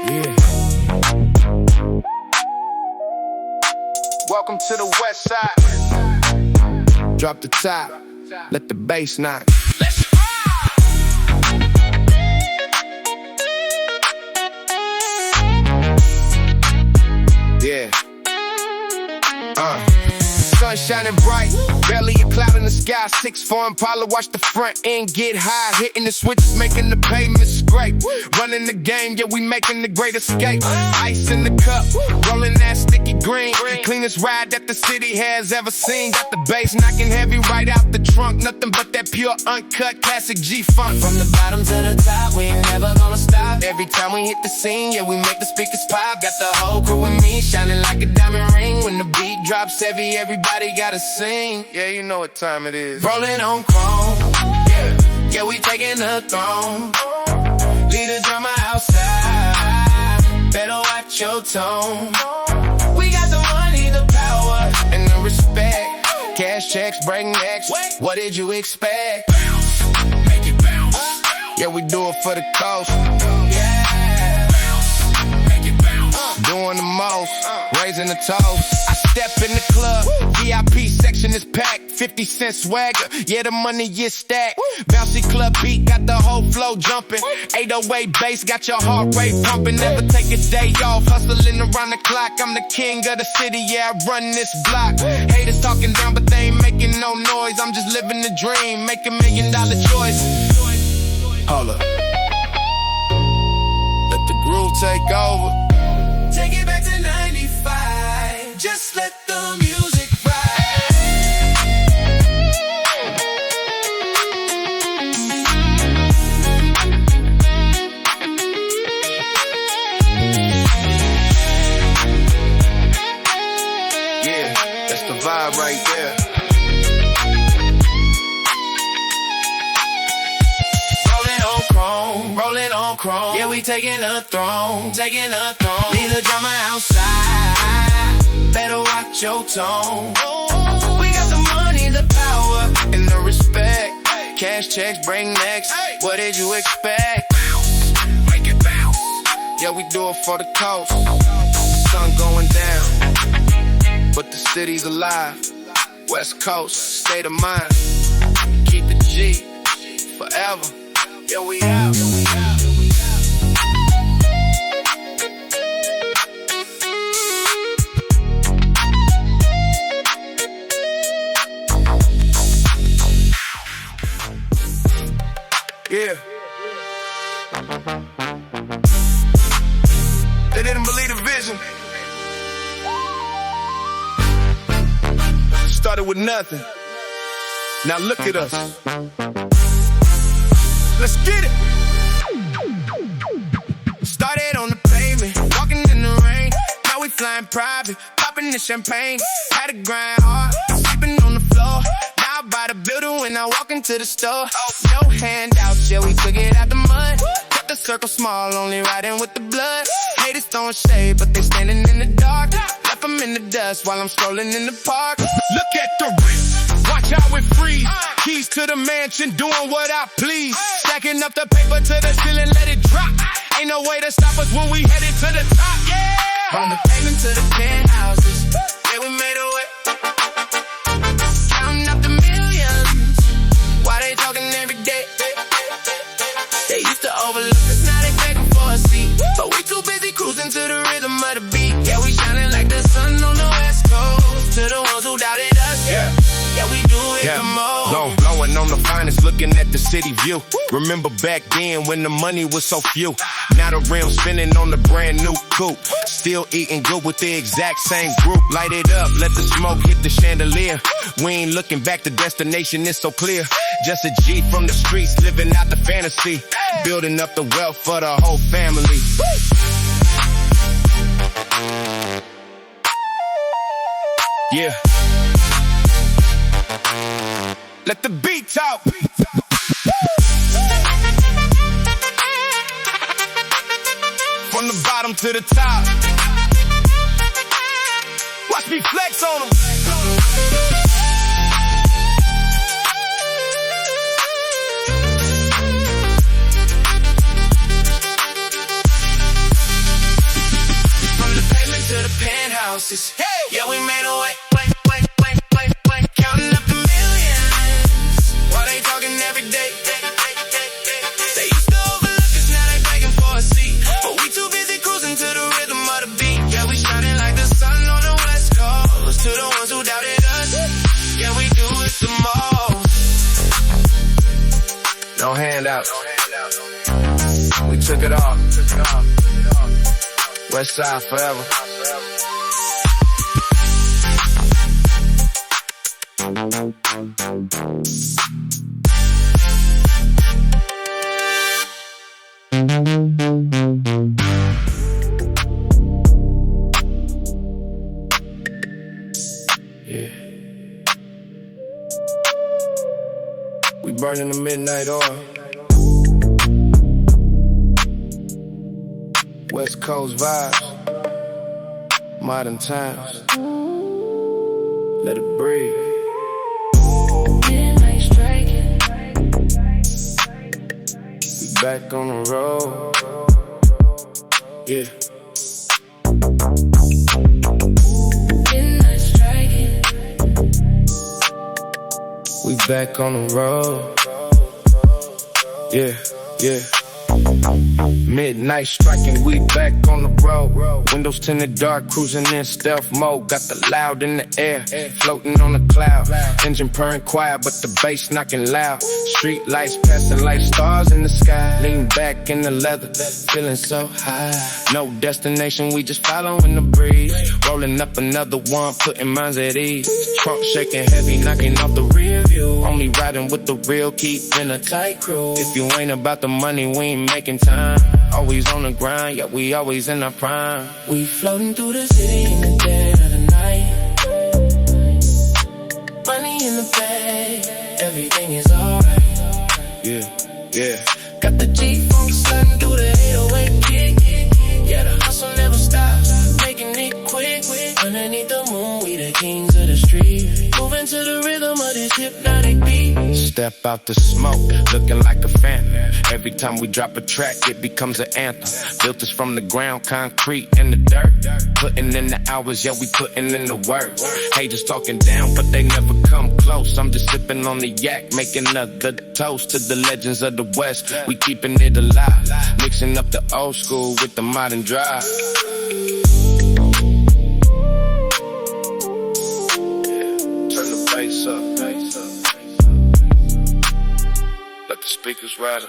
Yeah. Welcome to the west side. Drop the top, let the bass knock. Let's yeah. Sun shining bright, barely a cloud in the sky. 6'4" Impala, watch the front end get high. Hitting the switches, making the pavement scrape. Running the game, yeah, we making the great escape. Ice in the cup, rolling that sticky green. Cleanest ride that the city has ever seen. Got the bass knocking heavy right out the trunk. Nothing but that pure, uncut, classic G-funk. From the bottom to the top, we ain't never gonna stop. Every time we hit the scene, yeah, we make the speakers pop. Got the whole crew with me, shining like a diamond ring. When the beat drops heavy, everybody gotta sing. Yeah, you know what time it is. Rolling on chrome, yeah, we taking the throne. Lead the drummer outside, better watch your tone. We got the money, the power, and the respect. Cash checks, breaking necks, what did you expect? Bounce, make it bounce. Yeah, we do it for the coast. Yeah, bounce, make it bounce. Doing the most, raising the toast. I step in the club, VIP section is packed. 50 cent swagger, yeah, the money is stacked. Bouncy club beat, got the whole flow jumping. 808 bass, got your heart rate pumping. Never take a day off, hustling around the clock. I'm the king of the city, yeah, I run this block. Haters talking down, but they ain't making no noise. I'm just living the dream, make $1 million choice. Hold up. Let the groove take over. Take it back to 95. Just let the music ride. Yeah, that's the vibe right there. Rolling on chrome. Yeah, we taking a throne. Taking a throne. Leave the drummer outside, better watch your tone. We got the money, the power, and the respect. Cash checks, bring next. What did you expect? Bounce, make it bounce. Yeah, we do it for the coast. Sun going down, but the city's alive. West Coast, state of mind. Keep the G forever. Yeah, we out. Yeah. They didn't believe the vision. Started with nothing. Now look at us. Let's get it. Started on the pavement, walking in the rain. Now we flying private, popping the champagne. Had to grind hard, sleeping on the floor. Now I buy the building when I walk into the store. No handouts, yeah, we took it out the mud. Kept the circle small, only riding with the blood. Haters throwing shade, but they standing in the dark. Left them in the dust while I'm strolling in the park. Look at the wrist. Watch how it freeze. Keys to the mansion, doing what I please. Stacking up the paper to the ceiling, let it drop. Ain't no way to stop us when we headed to the top. Yeah. From the pavement to the penthouses, yeah, we made a way. Counting up the millions, why they talking every day? They used to overlook us, now they begging for a seat. But we too busy cruising to the rhythm of the beat. Yeah, we shining like the sun on the west coast. To the ones who doubted us, yeah. Yeah, we do it the most. Long blowing on the finest, looking at the city view. Remember back then when the money was so few. Now the rim spinning on the brand new coupe. Still eating good with the exact same group. Light it up, let the smoke hit the chandelier. We ain't looking back, the destination is so clear. Just a G from the streets, living out the fantasy. Building up the wealth for the whole family. Yeah. Let the beat talk. From the bottom to the top. Watch me flex on them. houses. Yeah, we made a way, counting up the millions while they talking every day. They used to overlook us, now they begging for a seat, but we too busy cruising to the rhythm of the beat. Yeah, we shining like the sun on the west coast. To the ones who doubted us, yeah, we do it the most. No handouts, we took it off. West side forever. Yeah. We burning the midnight oil. West Coast vibes, modern times. Let it breathe. Midnight striking. We back on the road. Yeah. Midnight striking. We back on the road. Yeah, yeah. Midnight striking, we back on the road. Windows tinted dark, cruising in stealth mode. Got the loud in the air, floating on the cloud. Engine purring quiet, but the bass knocking loud. Street lights passing like stars in the sky. Lean back in the leather, feeling so high. No destination, we just following the breeze. Rolling up another one, putting minds at ease. Trunk shaking heavy, knocking off the rear view. Only riding with the real, keeping a tight crew. If you ain't about the money, we ain't making time. Always on the grind, yeah, we always in our prime. We floating through the city in the dead of the night. Money in the bag, everything is alright. Yeah, yeah. Got the G-Funk sliding through the 808 kick. Yeah, the hustle never stops, making it quick. Underneath the moon, we the kings of the street. Moving to the rhythm of this hypnotic beat. Step out the smoke, looking like a phantom. Every time we drop a track, it becomes an anthem. Built us from the ground, concrete in the dirt. Putting in the hours, yeah, we putting in the work. Haters talking down, but they never come close. I'm just sipping on the yak, making another toast to the legends of the West. We keeping it alive, mixing up the old school with the modern drive. Turn the bass up. Let the speakers rattle.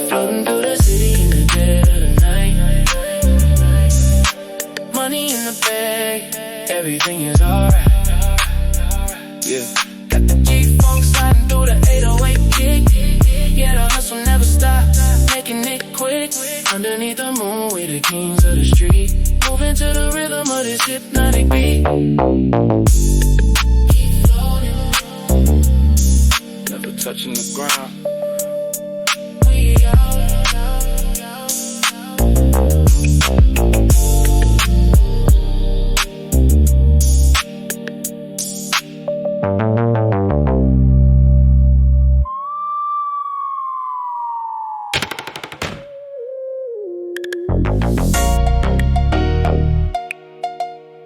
Floating through the city in the dead of the night. Money in the bag, everything is alright. Yeah. Got the G-Funk sliding through the 808 kick. Yeah, the hustle never stops, making it quick. Underneath the moon, we the kings of the street. Moving to the rhythm of this hypnotic beat. Keep floating. Never touching the ground. We out.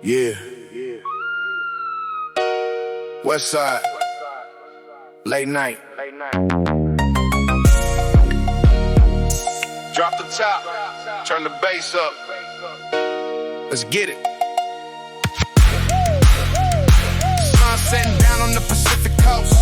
Yeah. West side. Late night. Drop the top. Turn the bass up. Let's get it. Sun setting down on the Pacific coast.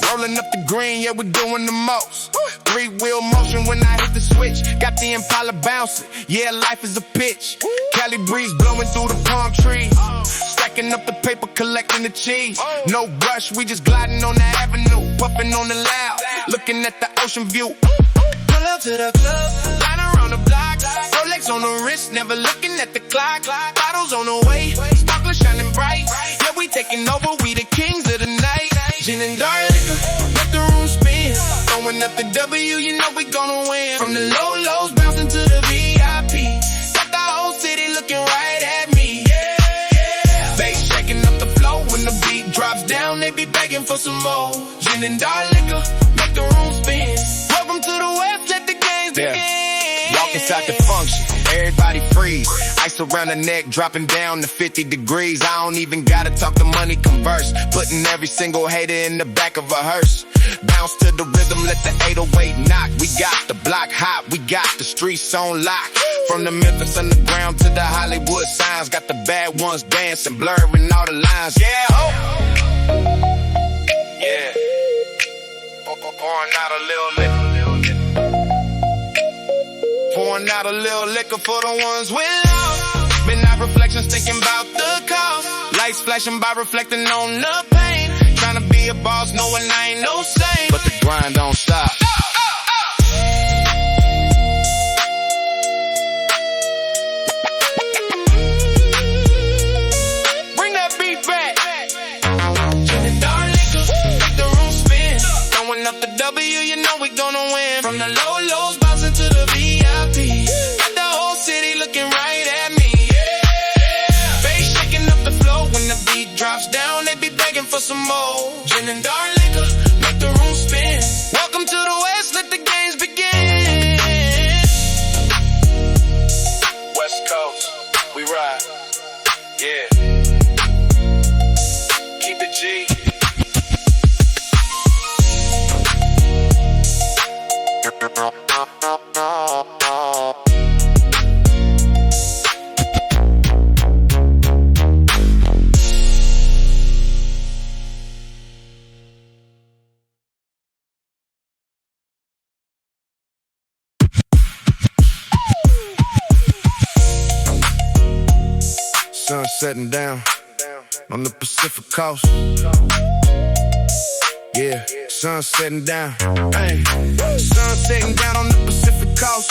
Rolling up the green, yeah, we doing the most. Three-wheel motion when I hit the switch. Got the Impala bouncing, yeah, life is a pitch. Cali breeze blowing through the palm trees. Stacking up the paper, collecting the cheese. No rush, we just gliding on the avenue. Puffing on the loud, looking at the ocean view. Pull up to the club, line around the block. Rolex on the wrist, never looking at the clock. Bottles on the way, sparkler shining bright. Yeah, we taking over, we the kings of the night. Gin and dark liquor, let the room spin. Throwing up the W W, you know we gonna win. From the low lows bouncing to the VIP. Got the whole city looking right at me. Yeah. Bass shaking up the flow when the beat drops down. They be begging for some more. Gin and dark liquor, make the room spin. Welcome to the West, let the games begin. Walk inside the function, everybody freeze. Ice around the neck, dropping down to 50 degrees. I don't even gotta talk, the money converse. Putting every single hater in the back of a hearse. Bounce to the rhythm, let the 808 knock. We got the block hot, we got the streets on lock. From the Memphis underground to the Hollywood signs. Got the bad ones dancing, blurring all the lines. Yeah, oh. Yeah. Pouring out a little liquor. Pouring out a little liquor for the ones with love. Midnight reflections thinking about the cause. Lights flashing by reflecting on the pain. Trying to be a boss knowing I ain't no saint. But the grind don't stop. Bring that beat back. Gin and dark liquor, make the room spin. Throwing up the W, you know we gonna win. From the low lows bouncing to the VIP. Got the whole city looking right at me. Bass shaking up the flow when the beat drops down. They be begging for some more. Gin and dark liquor, make the room spin. Welcome to the West, let the games begin. West Coast, we ride. Yeah. Keep it G. Sun setting down on the Pacific coast. Yeah, sun setting down. Hey, sun setting down on the Pacific coast.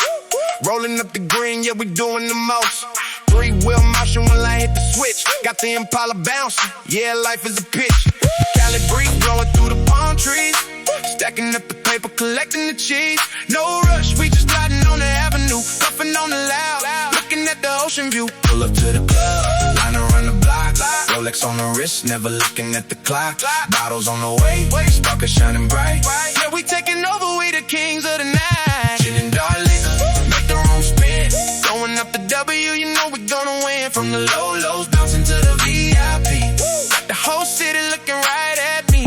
Rolling up the green, yeah, we doing the most. Three-wheel motion when I hit the switch. Got the Impala bouncing, yeah, life is a pitch. Cali breeze blowing through the palm trees. Stacking up the paper, collecting the cheese. No rush, we just riding on the avenue. Puffing on the loud, looking at the ocean view. Pull up to the club, line around the block. Rolex on the wrist, never looking at the clock. Bottles on the way, sparkers shining bright. Yeah, we taking over, we the kings of the night. Gin and dark liquor, make the room spin. Going up the W, you know we gonna win. From the low lows, bouncing to the VIP. Got the whole city looking right at me.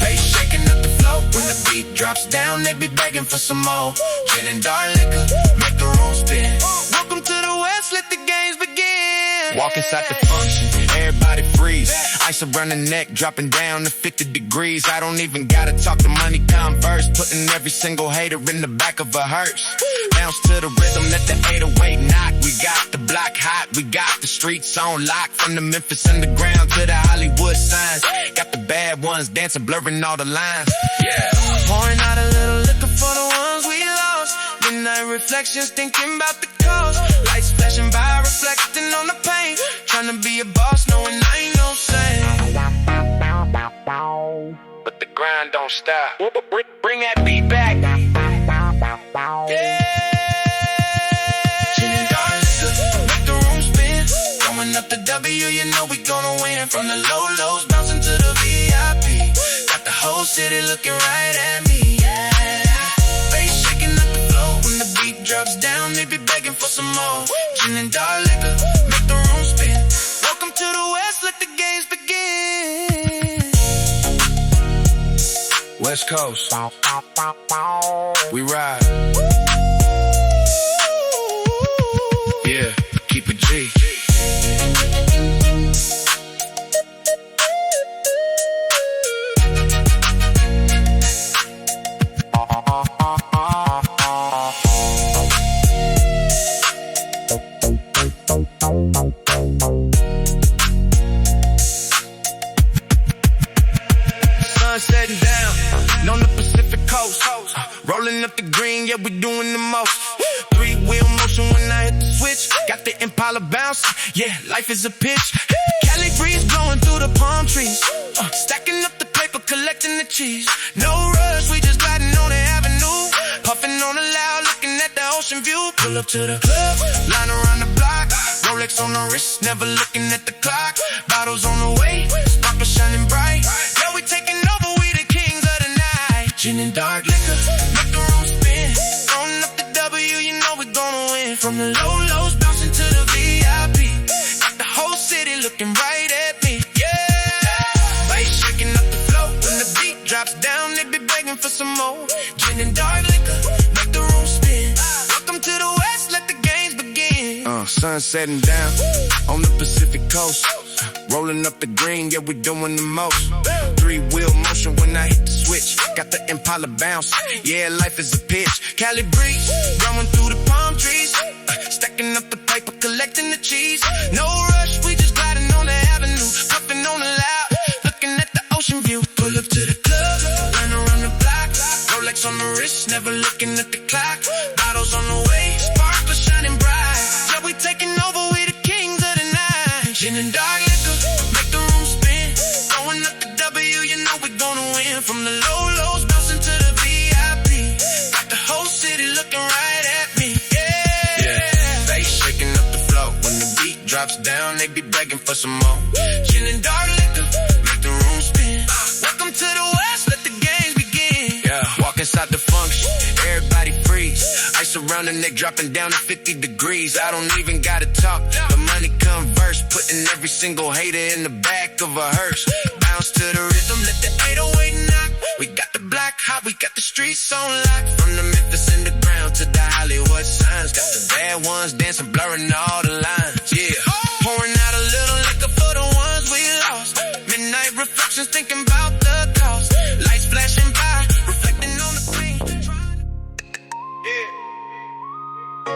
Bass shaking up the flow when the beat drops down. They be begging for some more. Gin and dark liquor, make the room spin. Welcome to the West, let the games begin. Walk inside the function, everybody freeze. Ice around the neck, dropping down to 50 degrees. I don't even gotta talk, the money converse. Putting every single hater in the back of a hearse. Bounce to the rhythm, let the 808 knock. We got the block hot, we got the streets on lock. From the Memphis underground to the Hollywood signs. Got the bad ones dancing, blurring all the lines. Yeah. Pouring out a little liquor for the ones we lost. Midnight reflections, thinking about the cost. Lights flashing by, reflecting on the pain. Trying to be a boss, knowing I ain't no saint. But the grind don't stop. Bring that beat back. Yeah. Gin and dark liquor, make the room spin. Going up the W, you know we gonna win. From the low lows, bouncing to the VIP. Got the whole city looking right at me. Yeah. Bass shaking up the flow when the beat drops down. They be begging for some more. Gin and dark liquor, make the room spin. Welcome to the West, let the games begin. West Coast, we ride. Yeah, keep it G. Sun setting down on the Pacific coast. Rolling up the green, yeah, we doing the most. Three-wheel motion when I hit the switch. Got the Impala bouncing, yeah, life is a pitch. Cali breeze blowing through the palm trees. Stacking up the paper, collecting the cheese. No rush, we just gliding on the ocean view. Pull up to the club, line around the block. Rolex on the wrist, never looking at the clock. Bottles on the way, sparkles shining bright. Yeah, we taking over, we the kings of the night. Gin and dark liquor, make the room spin. Throwing up the W, you know we gonna win. From the low lows, bouncing to the VIP. Got the whole city looking right at me. Yeah, bass shaking up the floor. When the beat drops down, they be begging for some more. Gin and dark liquor, make the room spin. Welcome to the West, let the games begin. Sun setting down on the Pacific coast. Rolling up the green, yeah, we doing the most. Three-wheel motion when I hit the switch. Got the Impala bounce, yeah, life is a pitch. Cali breeze, growing through the palm trees. Stacking up the paper, collecting the cheese. No rush, we just gliding on the avenue. Puffing on the loud, looking at the ocean view. Pull up to the club, run around the block. Rolex on the wrist, never looking at the clock. Bottles on the way, sparkles shining bright. Yeah, we taking over, we the kings of the night. Gin and dark liquor, make the room spin. Throwing up the W, you know we gonna win. From the low lows, bouncing to the VIP. Got the whole city looking right at me. Yeah, they shaking up the floor. When the beat drops down, they be begging for some more. Gin and dark liquor, make the room spin. Welcome to the West, let the games begin. Yeah, walk inside the function, everybody freeze. Ice around the neck, dropping down to 50 degrees. I don't even gotta talk, the money converse. Putting every single hater in the back of a hearse. Bounce to the rhythm, let the 808 knock. We got the block hot, we got the streets on lock. From the Memphis underground to the Hollywood signs. Got the bad ones dancing, blurring all the lines. Yeah, pouring out a little liquor for the ones we lost. Midnight reflections, thinking about the cost. Lights flashing by, reflecting on the screen. Yeah,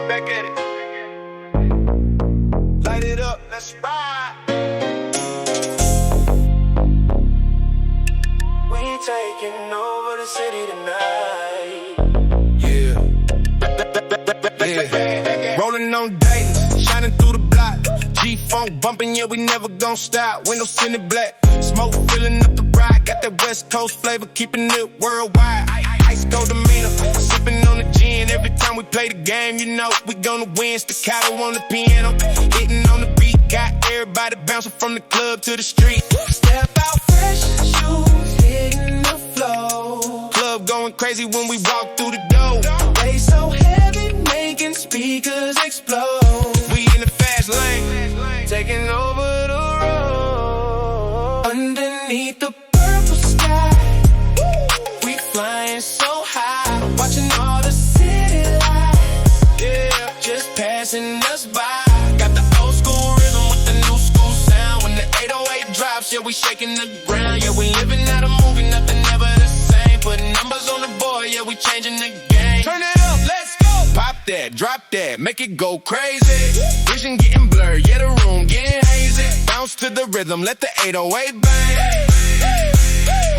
back at it. Light it up, let's ride. We taking over the city tonight. Yeah. Rolling on Dayton's, shining through the block. G-Funk bumping, yeah, we never gon' stop. Windows tinted black, smoke filling up the ride. Got that West Coast flavor, keeping it worldwide. Ice cold demeanor, sipping on the gin. Every time we play the game, you know we gonna win. Staccato on the piano, hitting on the beat. Got everybody bouncing from the club to the street. Step out fresh, shoes hitting the floor. Club going crazy when we walk through the door. Bass so heavy, making speakers explode. We in the fast lane, Taking over the road. Underneath the purple sky, we flying so high. Watching all the city lights, yeah, just passing us by. Got the old school rhythm with the new school sound. When the 808 drops, yeah, we shaking the ground. Yeah, we living out a movie, nothing ever the same. Putting numbers on the board, yeah, we changing the game. turn it up, let's go. Pop that, drop that, make it go crazy. Vision getting blurred, yeah, the room getting hazy. Bounce to the rhythm, let the 808 bang.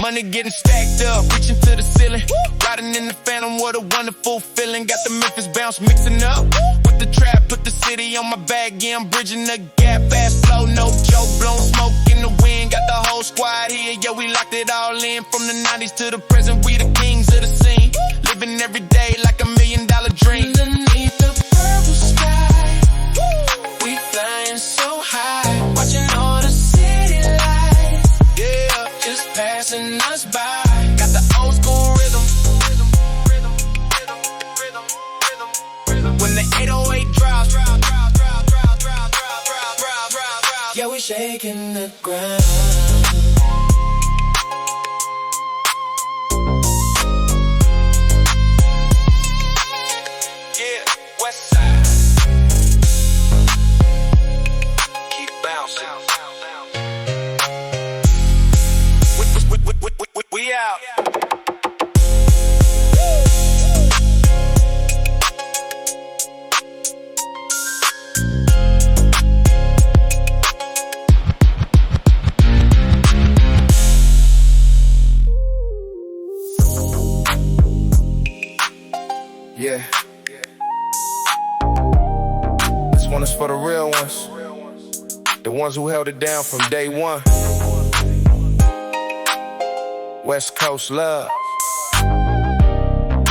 Money getting stacked up, reaching to the ceiling. Riding in the phantom, what a wonderful feeling. Got the Memphis bounce mixing up with the trap, put the city on my back. Yeah, I'm bridging the gap, fast flow, no joke, blown smoke in the wind. Got the whole squad here, yeah, we locked it all in. From the 90s to the present, we the kings of the scene. Living every day like $1 million dream. Underneath the purple sky, we flying so high. Watching all the city lights, Yeah, just passing us by. Got the old school rhythm. when the 808 drops. Yeah, we shaking the ground. Yeah, West Side. Keep bouncing. We out. Yeah. This one is for the real ones. The ones who held it down from day one. West Coast love.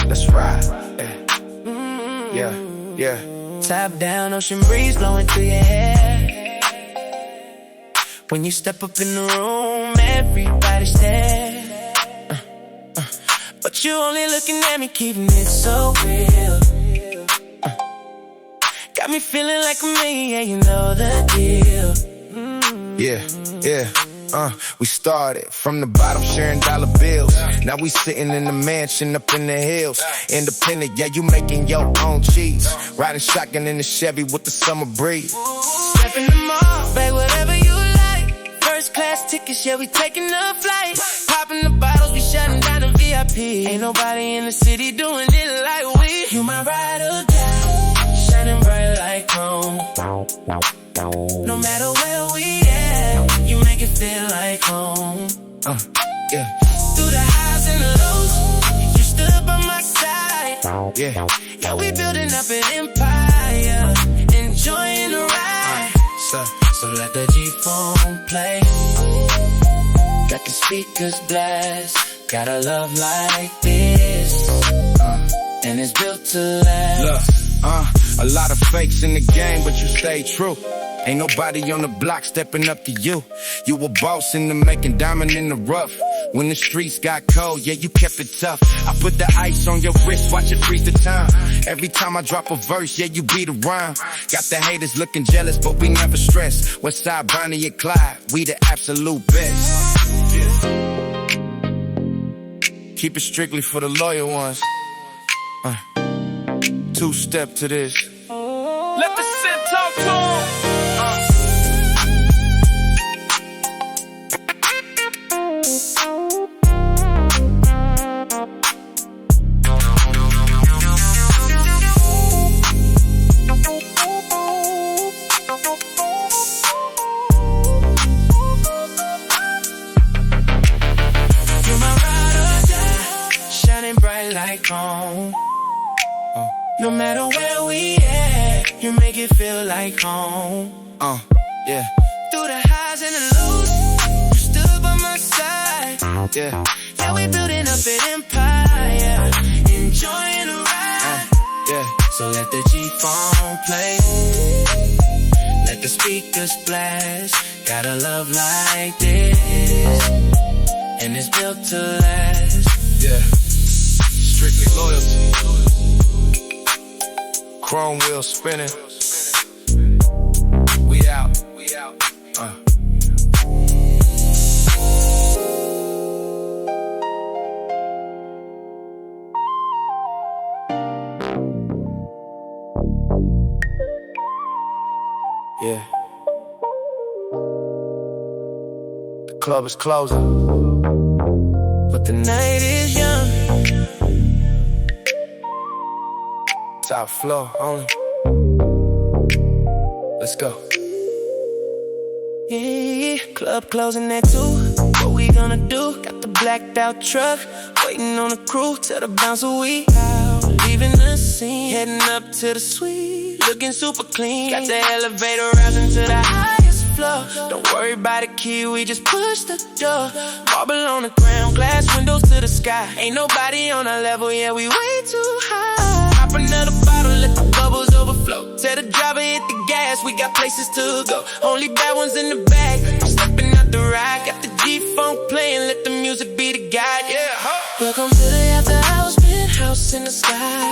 Let's ride. Yeah. Yeah. Top down, ocean breeze blowing through your hair. When you step up in the room, everybody's there. But you only looking at me, keeping it so real. Got me feeling like a million, yeah, you know the deal. Yeah. We started from the bottom, sharing dollar bills. Now we sitting in the mansion up in the hills. Independent, yeah, you making your own cheese. Riding shotgun in the Chevy with the summer breeze. Step in the mall, bag whatever you like. First class tickets, yeah, we taking a flight. Popping the bottles, we shutting down the VIP. Ain't nobody in the city doing it like we. You my ride or die, shining bright like chrome. No matter where we at, you make it feel like home. Yeah. Through the highs and the lows, you stood by my side. Yeah, we building up an empire, enjoying the ride. So let the G-phone play, let the speakers blast. Got a love like this, and it's built to last. Look, a lot of fakes in the game, but you stay true. Ain't nobody on the block stepping up to you. You a boss in the making, diamond in the rough. When the streets got cold, yeah, you kept it tough. I put the ice on your wrist, watch it freeze the time. Every time I drop a verse, yeah, you beat a rhyme. Got the haters looking jealous, but we never stress. Westside, Bonnie and Clyde, we the absolute best. Keep it strictly for the loyal ones. Two-step to this. Let the synth talk to 'em. You're my ride or die, shining bright like home. No matter where we at, you make it feel like home. Yeah. Through the highs and the lows, you stood by my side. Yeah, we building up an empire, enjoying the ride. So let the G-phone play, let the speakers blast. Got a love like this, and it's built to last. Yeah. Strictly loyalty. Chrome wheel spinning. We out. Yeah. The club is closing, But the night is young. top floor only. Let's go. Yeah, club closing at 2. What we gonna do? Got the blacked out truck waiting on the crew. Tell the bouncer we out, leaving the scene, heading up to the suite, looking super clean. Got the elevator rising to the highest floor. Don't worry about the key, we just push the door. Marble on the ground, glass windows to the sky. Ain't nobody on our level, yeah, we way too high. Pop another bottle, let the bubbles overflow. Tell the driver hit the gas, we got places to go. Only bad ones in the back, I'm stepping out the ride. Got the G-funk playing, let the music be the guide, yeah. Welcome to the after hours, penthouse in the sky.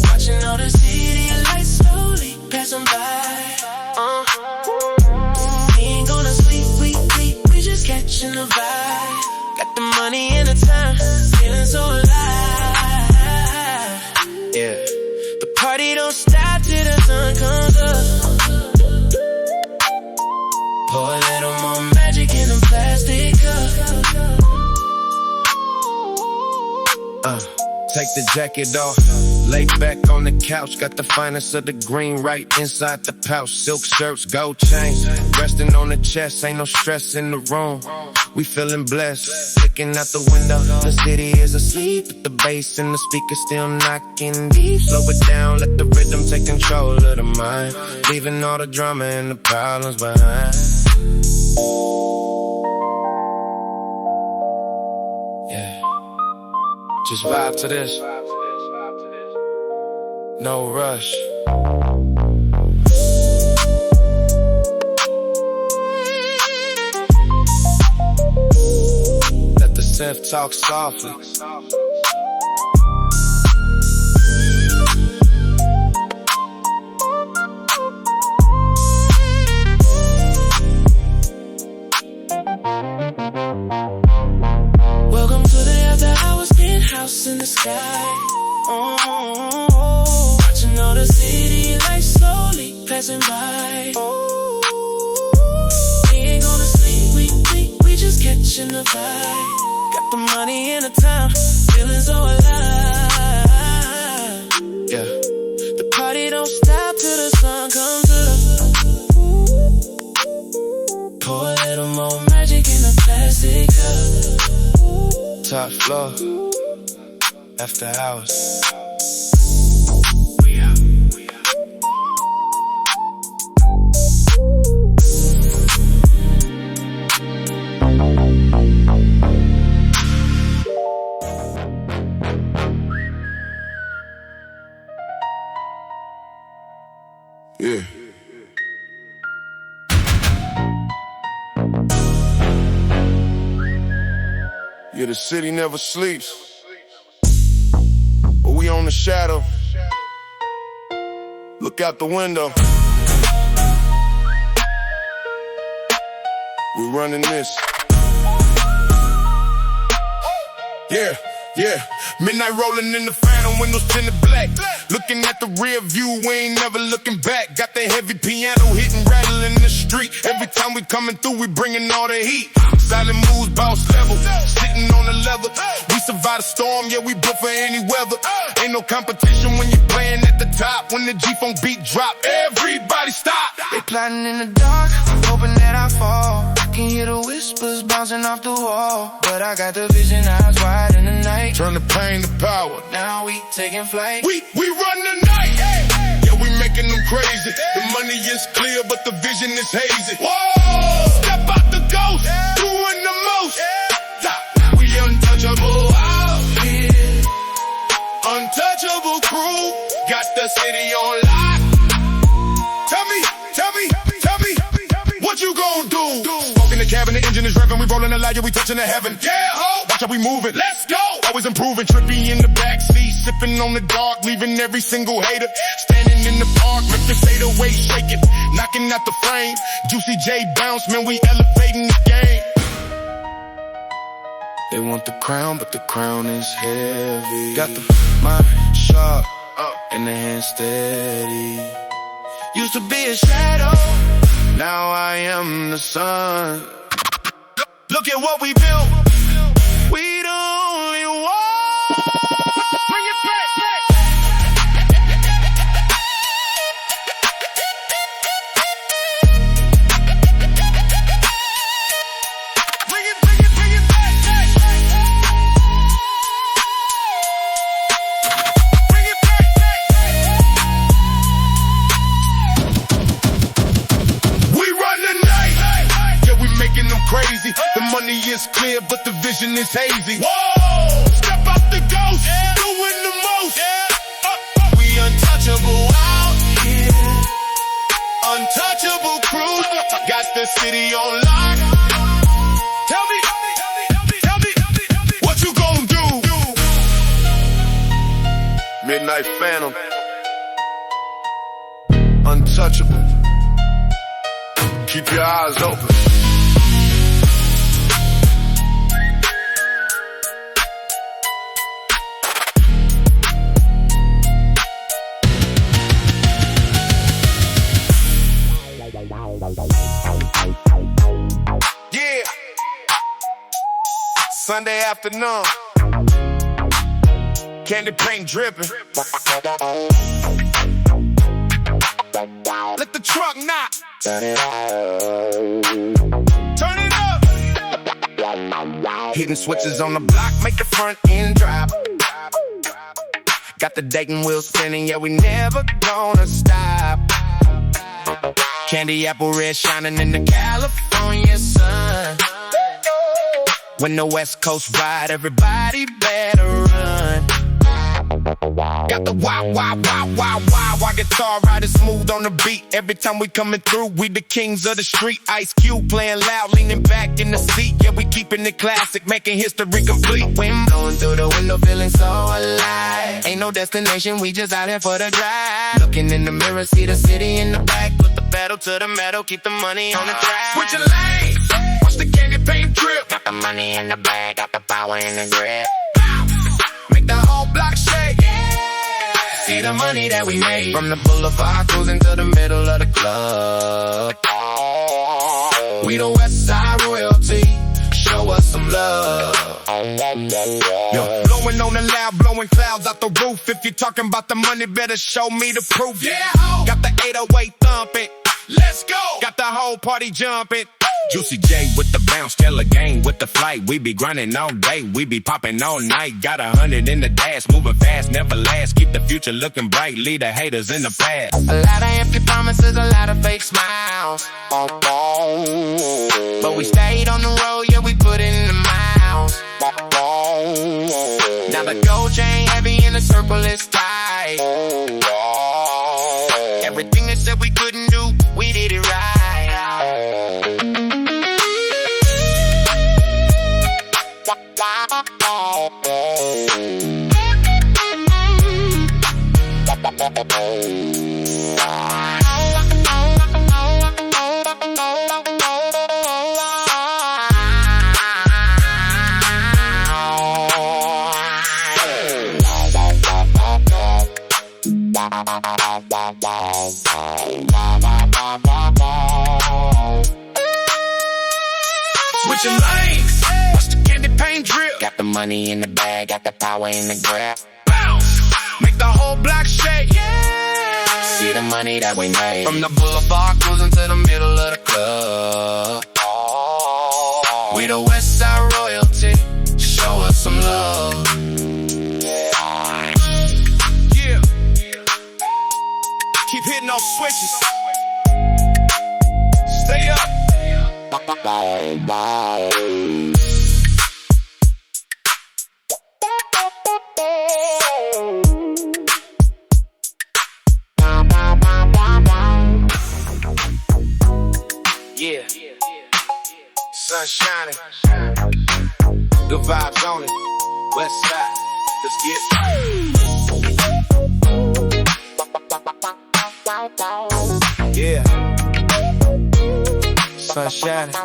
Watching all the city lights slowly passing by. We ain't gonna sleep, we just catching the vibe. Got the money and the time, feeling so alive. Yeah. The party don't stop till the sun comes up. Pour a little more magic in a plastic cup. Take the jacket off, lay back on the couch. Got the finest of the green right inside the pouch. Silk shirts, gold chains, resting on the chest. Ain't no stress in the room, we feeling blessed. Looking out the window, the city is asleep, but the bass and the speakers still knocking deep. Slow it down, let the rhythm take control of the mind, leaving all the drama and the problems behind. Yeah. Just vibe to this. no rush. Let the synth talk softly. Welcome to the after hours penthouse in the sky. Oh, watching all the city lights slowly passing by. Oh, we ain't gonna sleep, we just catching the vibe. Got the money in the town, feeling so alive. Yeah. The party don't stop till the sun comes up. Pour a little more magic in the plastic cup. Top floor, after hours. Yeah. Yeah, the city never sleeps, but we on the shadow. Look out the window. We're running this. Yeah, yeah. Midnight rolling in the phantom, windows tinted black. Looking at the rear view, we ain't never looking back. Got the heavy piano hitting, rattling in the street. Every time we coming through, we bringing all the heat. Silent moves, boss level, sitting on the level. We survive the storm, yeah, we built for any weather. Ain't no competition when you're playing at the top. When the G-Funk beat drop, everybody stop. They plotting in the dark, hoping that I fall. I can hear the whispers bouncing off the wall, but I got the vision, eyes wide in the night. Turn the pain to power. Now we taking flight. We run the night. Yeah, we making them crazy. The money is clear, but the vision is hazy. Whoa! Step out the ghost, doing the most. We untouchable out here. Untouchable crew, got the city on lock. Tell me, what you gon' do? Smoke in the cabin, the engine is revving. We rolling a ladder, we touching the heaven. Yeah, ho! Watch how we moving. Let's go! Always improving, trippy in the backseat, sipping on the dark, leaving every single hater. Standing in the park, rip the state away, shaking, knocking out the frame. Juicy J bounce, man, we elevating the game. They want the crown, but the crown is heavy. Got the mind sharp, and the hand steady. Used to be a shadow, now I am the sun. Look at what we built. We the only one. Bring it back. Bring it back. Bring it back. We run the night. Yeah, we making them crazy. The money is clear, but the vision is hazy. Whoa! Step out the ghost, doing the most. We untouchable out here. Untouchable crew, got the city on lock. Tell me, what you gon' do? Midnight Phantom, untouchable. Keep your eyes open. Yeah. Sunday afternoon. Candy paint dripping. Let the truck knock. Turn it up. Hitting switches on the block, make the front end drop. Got the Dayton wheel spinning, yeah, we never gonna stop. Candy apple red shining in the California sun. When the West Coast ride, everybody better run. Got the wah guitar riding smooth on the beat. Every time we coming through, we the kings of the street. Ice Cube playing loud, leaning back in the seat. Yeah, we keeping it classic, making history complete. Wind blowing through the window, feeling so alive. Ain't no destination, we just out here for the drive. Looking in the mirror, see the city in the back. Put the pedal to the metal, keep the money on the track. Switch your lane, watch the candy paint drip. Got the money in the bag, got the power in the grip. Make the whole block shake. See the money that we made. From the boulevard, cruising to the middle of the club. We the West Side royalty. Show us some love. Yo, blowing on the loud, blowing clouds out the roof. If you talking about the money, better show me the proof. Yeah, got the 808 thumping. Let's go. Got the whole party jumping. Juicy J with the bounce, Killer Gang with the flight. We be grinding all day, we be popping all night. Got 100 in the dash, moving fast, never last. Keep the future looking bright, leave the haters in the past. A lot of empty promises, a lot of fake smiles. But we stayed on the road, yeah, we put it in the miles. Now the gold chain heavy and the circle is tight. Everything they said we couldn't do, we did it right. Switching lanes, watch the candy paint drip. Got the money in the bag, got the power in the grip. Bounce, make the whole block shake. Yeah. See the money that we made. From the boulevard, cruising to the middle of the club. We the West Side royalty. Show us some love. Yeah. Keep hitting those switches. Stay up. Yeah. Sun shining. Good vibes on it. West side. Let's get it. Yeah. Sun shining.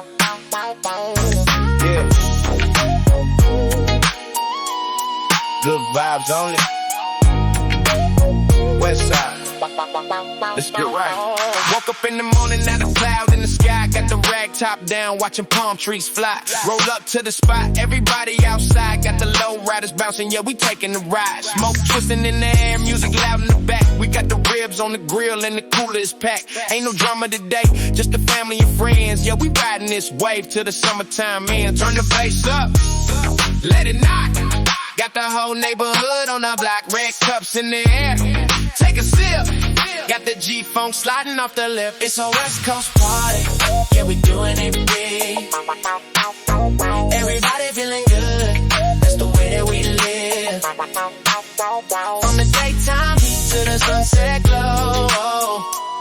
Yeah. Good vibes only. West side. Let's get right. Woke up in the morning, not a cloud in the sky. Got the rag top down, watching palm trees fly. Roll up to the spot, everybody outside. Got the low riders bouncing, yeah, we taking the ride. Smoke twisting in the air, music loud in the back. We got the ribs on the grill and the cooler is packed. Ain't no drama today, just the family and friends. Yeah, we riding this wave till the summertime ends. Turn the bass up, let it knock. Got the whole neighborhood on our block, red cups in the air. Take a sip. Got the G-Funk sliding off the lip. It's a West Coast party. Yeah, we doing it big. Everybody feeling good. That's the way that we live. From the daytime heat to the sunset glow.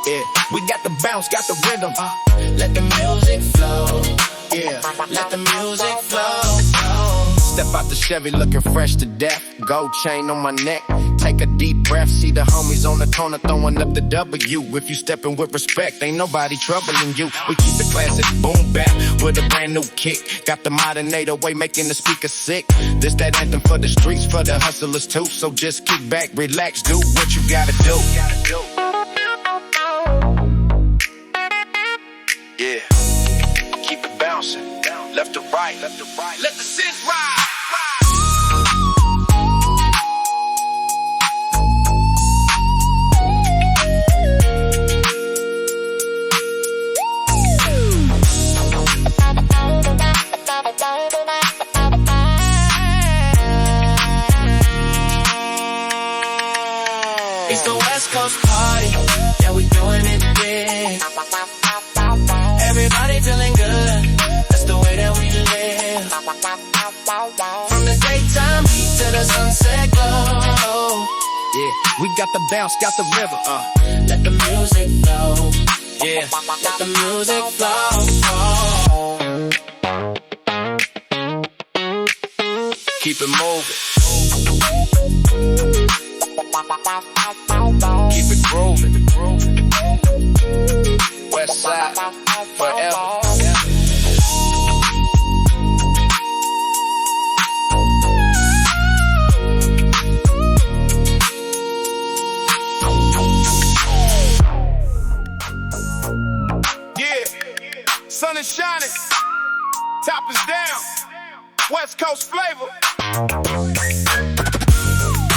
Yeah, we got the bounce, got the rhythm. Let the music flow. Yeah, let the music flow. Step out the Chevy looking fresh to death. Gold chain on my neck. Take a deep breath. See the homies on the corner throwing up the W. If you stepping with respect, ain't nobody troubling you. We keep the classic boom back with a brand new kick. Got the modern 808 making the speaker sick. This that anthem for the streets, for the hustlers too. So just kick back, relax, do what you gotta do. Yeah, keep it bouncing. Left to right, left to right. Let the synths ride. It's the West Coast party. Yeah, we doing it big. Everybody feeling good. That's the way that we live. From the daytime heat to the sunset glow. got the bounce, got the rhythm. Let the music flow. Yeah. Let the music flow. Keep it moving. Keep it grooving. West side forever. Sun is shining, top is down, West Coast flavor.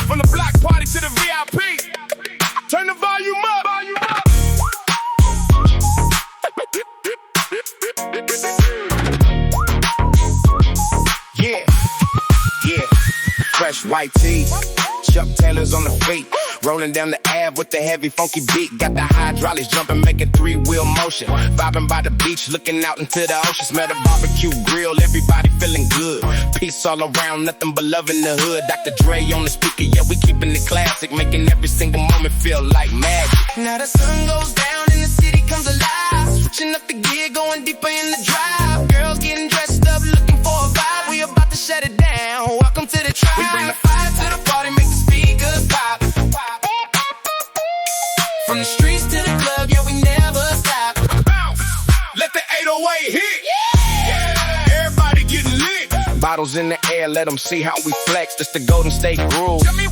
From the block party to the VIP, turn the volume up. Yeah, yeah, fresh white tee, Chuck Taylors on the feet. Rolling down the Ave with the heavy funky beat. Got the hydraulics jumping, making three-wheel motion. Vibing by the beach, looking out into the ocean. Smell the barbecue grill, everybody feeling good. Peace all around, nothing but love in the hood. Dr. Dre on the speaker, yeah, we keeping it classic. Making every single moment feel like magic. Now the sun goes down and the city comes alive. Switching up the gear, going deeper in the drive. Girls getting dressed up, looking for a vibe. We about to shut it down. Welcome to the tribe. We bring the fire to the party, make the speakers pop. From the streets to the club, yeah, we never stop. Bounce. Let the 808 hit. Yeah. Everybody getting lit. Bottles in the air, let them see how we flex. This the Golden State groove. Tell me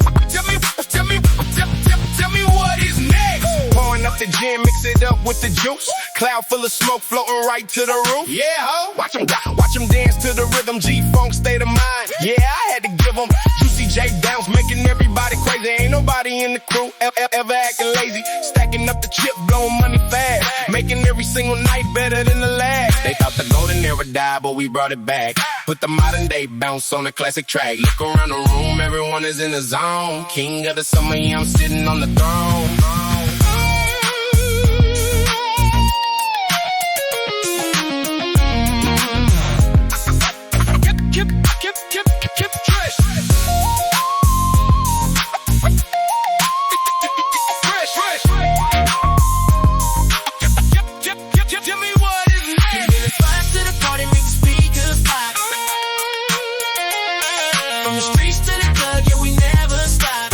what is next. Pouring up the gin, mix it up with the juice. Cloud full of smoke floating right to the roof. Yeah, ho. Watch them dance to the rhythm. G-Funk state of mind. Yeah, I had to give them Juicy J downs, making everybody crazy. Ain't nobody in the crew ever acting lazy. Stacking up the chip, blowing money fast. Making every single night better than the last. They thought the golden era died, but we brought it back. Put the modern day bounce on the classic track. Look around the room, everyone is in the zone. King of the summer, yeah, I'm sitting on the throne. Keep fresh. Tell me what is next. Give me the vibe to the party, make the speakers pop. From the streets to the club, yeah, we never stop.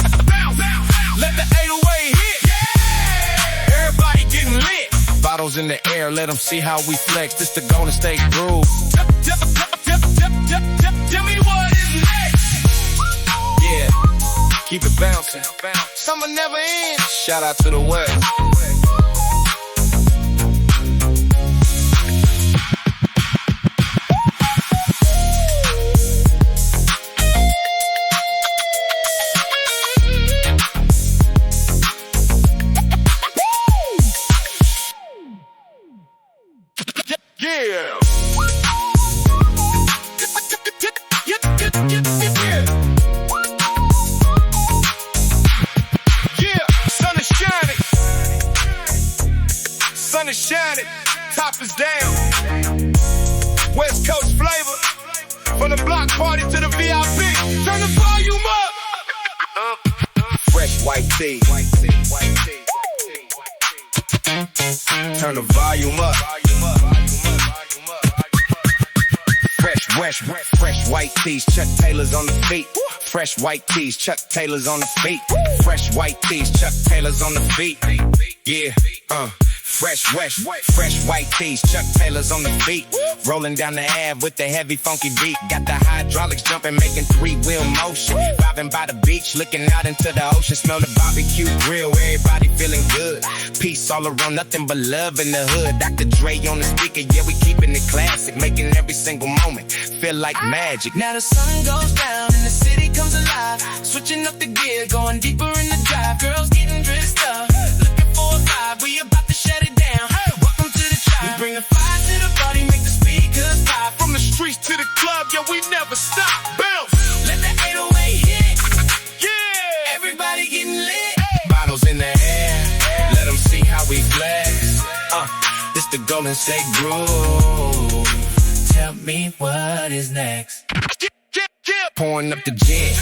Let the 808 hit. Yeah. Everybody getting lit. Bottles in the air, let them see how we flex. This the Golden State groove. Tell me what is next. Yeah, keep it bouncing. Summer never ends. Shout out to the West. Yeah. Sun is shining, top is down. West Coast flavor, from the block party to the VIP. Turn the volume up. Fresh white tee. Turn the volume up. Fresh white tees, Chuck Taylors on the feet. Fresh white tees, Chuck Taylors on the feet. Fresh white tees, Chuck Taylors on the feet. Yeah, Fresh white tees, Chuck Taylors on the feet. Rolling down the Ave with the heavy funky beat. Got the hydraulics jumping, making three-wheel motion. Vibing by the beach, looking out into the ocean. Smell the barbecue grill, everybody feeling good. Peace all around, nothing but love in the hood. Dr. Dre on the speaker, yeah, we keeping it classic. Making every single moment feel like magic. Now the sun goes down and the city comes alive. Switching up the gear, going deeper in the drive. Girls getting dressed up, looking for a vibe. We about to shut it down. Welcome to the tribe. We bring the fire to the party, make the speakers pop. From the streets to the club, yeah, we never stop. Bounce. Let the 808 hit. Yeah. Everybody getting lit. Bottles in the air, let them see how we flex. This the Golden State groove. Tell me what is next. Pouring up the gin,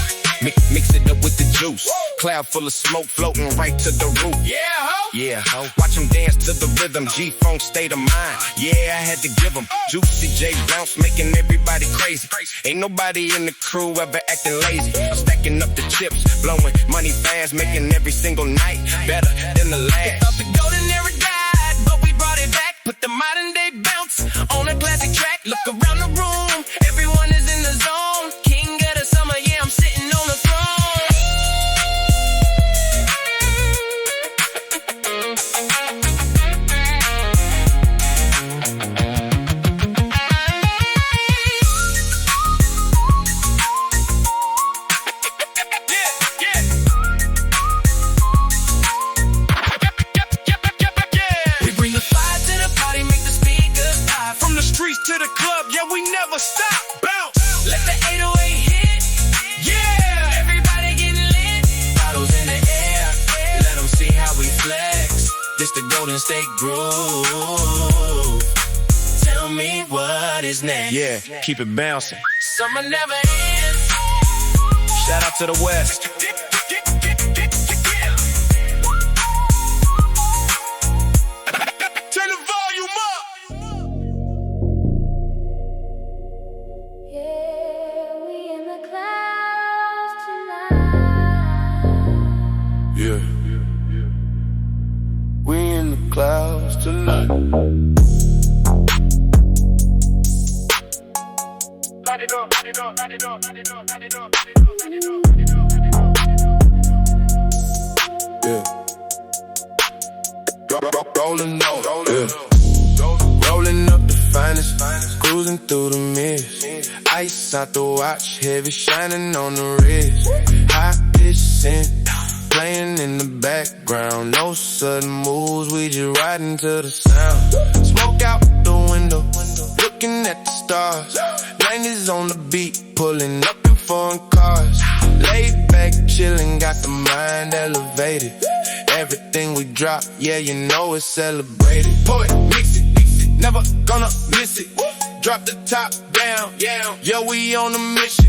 Mix it up with the juice. Cloud full of smoke floating right to the roof. Yeah, ho. Yeah, ho. Watch them dance to the rhythm. G-Funk state of mind. Yeah, I had to give them. Juicy J bounce, making everybody crazy. Ain't nobody in the crew ever acting lazy. I'm stacking up the chips, blowing money fast, making every single night better than the last. Thought the golden era died, but we brought it back. Put the modern day bounce on a classic track. Look around the room, everyone is in the zone. King of the summer, yeah, I'm sitting on the throne. To the club, yeah, we never stop. Bounce. Let the 808 hit. Yeah. Everybody getting lit. Bottles in the air. Let them see how we flex. This the Golden State groove. Tell me what is next. Yeah, keep it bouncing. Summer never ends. Shout out to the West. Turn the volume up. Yeah. We in the clouds tonight. Light it up, light it up, light it up, light it up, light it up, light it up. Yeah. Rolling up, yeah. Rolling up the finest, cruising through the mist. Ice out the watch, heavy shining on the wrist. High pitch scent, playing in the background. No sudden moves, we just riding to the sound. Smoke out the window, looking at the stars. 90s on the beat, pulling up in foreign cars. Laid back, chilling, got the mind elevated. Everything we drop, yeah, you know it's celebrated. Pour it, mix it, never gonna miss it. Drop the top down, yeah, we on a mission.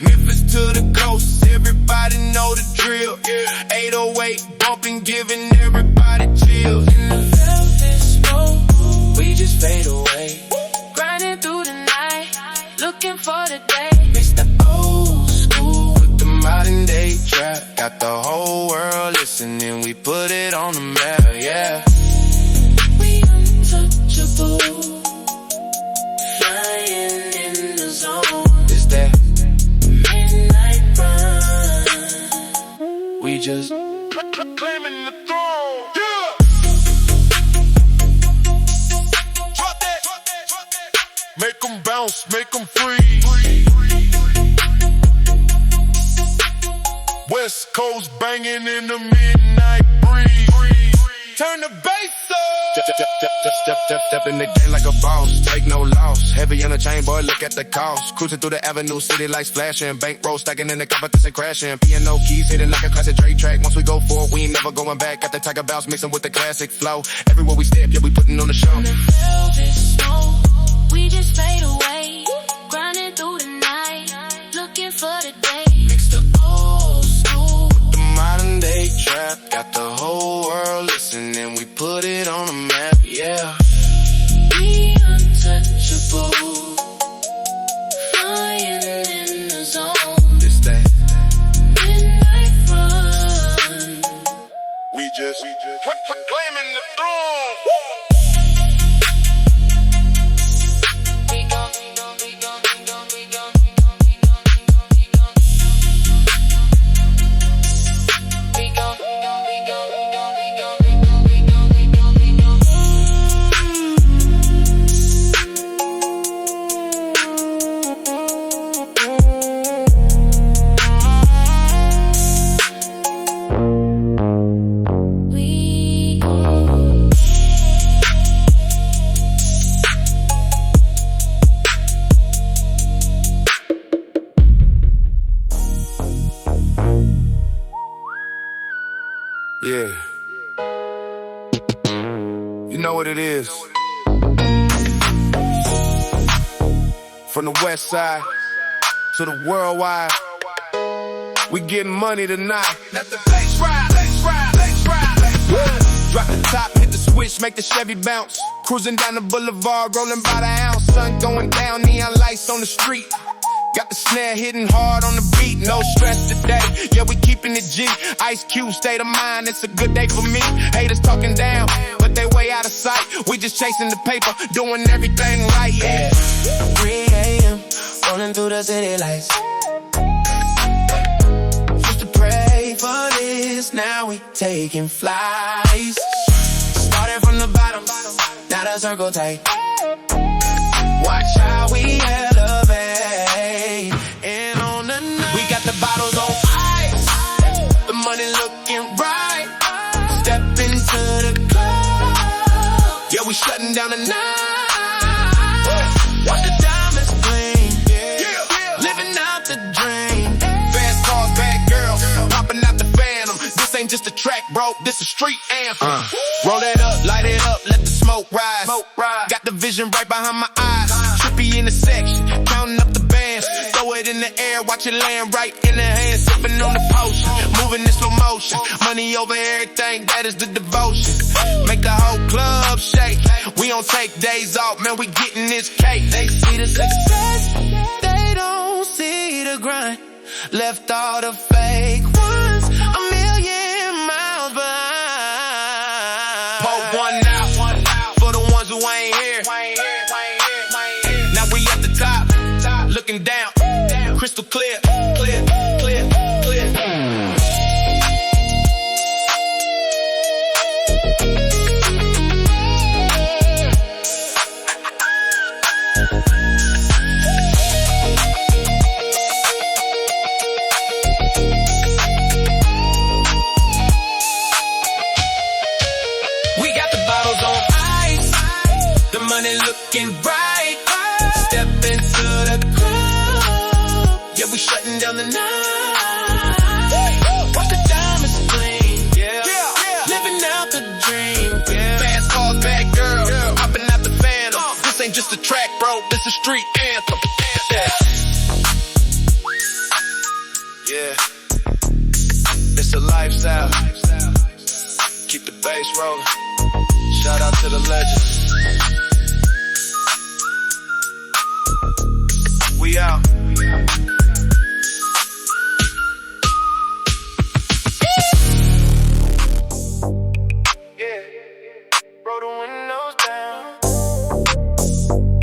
Memphis to the coast, everybody know the drill. 808 bumping, giving everybody chills. In the velvet smoke, we just fade away. Grinding through the night, looking for the day. It's the old school with the modern day trap. Got the whole world listening, we put it on the map, yeah. We untouchable, flying in the zone. It's that Midnight run. we just Claiming the throne. Yeah. Drop that. Make them bounce, make them freeze. West Coast banging in the midnight breeze. Turn the bass up. Step in the game like a boss, take no loss. Heavy on the chain, boy, look at the cost. Cruising through the avenue, city lights flashing. Bankroll stacking in the competition crashing. Piano keys hitting like a classic Drake track. Once we go forward, we ain't never going back. Got the tiger bounce mixing with the classic flow. Everywhere we step, yeah, we putting on the show. In the velvet snow, we just fade away. Grinding through the night, looking for the day. Mix the old school with the modern day trap. Got the whole world listening, we put it on the map, yeah. We untouchable, flying in the zone. It's that Midnight run. We just claiming the throne. We gon' we gon' we gon' we gon' we gon' we gon' we gon' we gon' we gon' Yeah. You know what it is. From the west side to the worldwide. We getting money tonight. Let the bass ride, bass ride, bass ride, bass ride. Drop the top, hit the switch, make the Chevy bounce. Cruising down the boulevard, rolling by the ounce. Sun going down, neon lights on the street. Got the snare hitting hard on the beat, no stress today. Yeah, we keeping it G. Ice Cube, state of mind, it's a good day for me. Haters talking down, but they way out of sight. We just chasing the paper, doing everything right, yeah. 3 a.m., rolling through the city lights. Used to pray for this, now we taking flights. Started from the bottom, now the circle tight. Watch how we elevate. And on the night, we got the bottles on ice. The money looking right. Step into the club. Yeah, we shutting down the night. Watch the diamonds gleam. Yeah. Living out the dream. Fast cars, bad girls, popping out the Phantom. This ain't just a track, bro, this a street anthem. Roll it up, light it up, let the smoke rise. Got the vision right behind my eyes. Trippy in the section, counting up the bands. Throw it in the air, watch it land right in the hand. Sipping on the potion, moving in slow motion. Money over everything, that is the devotion. Make the whole club shake. We don't take days off, man, we getting this cake. They see the success, they don't see the grind. Left all the fake ones a million miles behind. Pour one out for the ones who ain't here. Now we at the top, looking down, crystal clear, clear, clear, clear. Looking bright, step into the club. Yeah, we shutting down the night. Watch the diamonds gleam. Yeah. Living out the dream. Yeah. Fast cars, bad girls, hopping out the Phantom. This ain't just a track, bro, this a street anthem. Yeah, it's a lifestyle. Keep the bass rolling. Shout out to the legends. We out. Yeah, roll the windows down.